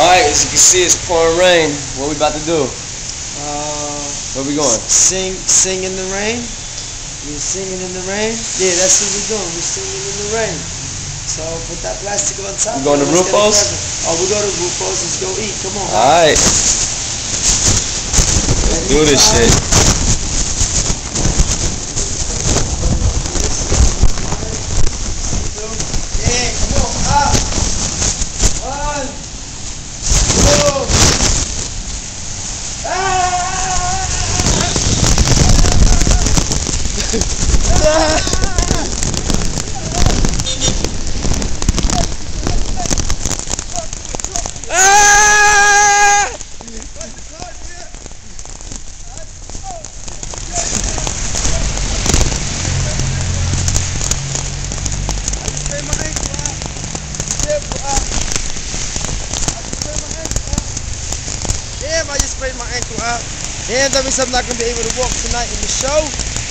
Alright, as you can see, it's pouring rain. What we about to do? Where we going? Sing in the rain. We're singing in the rain. Yeah, that's what we're doing. We're singing in the rain. So put that plastic on top. We going to Rufo's? Oh, we go to Rufo's. Let's go eat. Come on. Alright. Let's do this shit. Yeah, come on. Up. 1, 2. Damn, I just sprained my ankle out. Damn, that means I'm not gonna be able to walk tonight in the show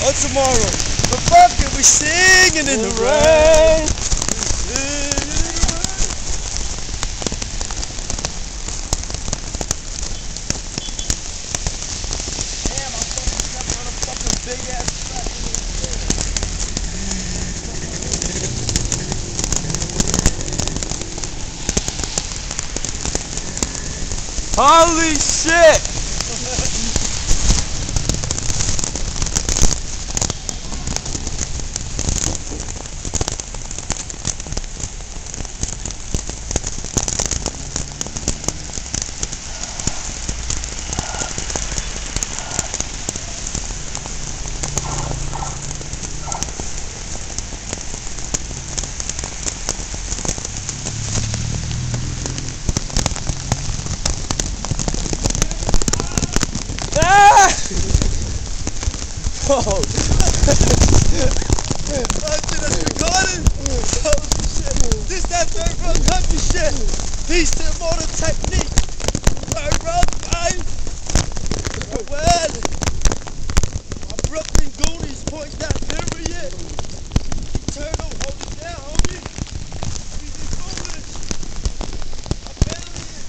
or tomorrow. But fuck it, we singing in the rain. Damn, I'm fucking stepping on a fucking big ass track. Holy shit! Oh, shit, that's recording? Oh, shit. This that third world country shit. Peace to modern technique. Third world, right? Well, my Brooklyn Goonies point that period. Eternal, hold it down, homie. Everything's foolish. I'm alien.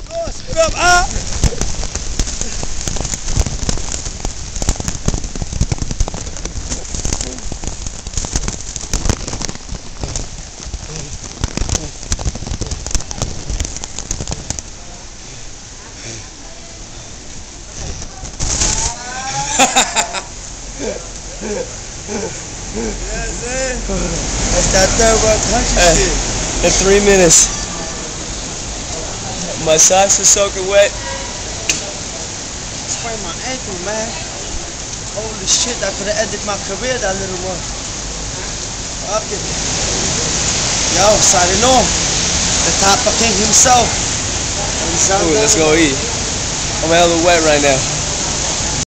Lost, what up, That's that third world country shit. In 3 minutes. My socks are soaking wet. I sprained my ankle, man. Holy shit, that could have ended my career, that little one. Fuck it. Yo, signing off. The Tapa King himself. Ooh, let's go eat. I'm hella wet right now.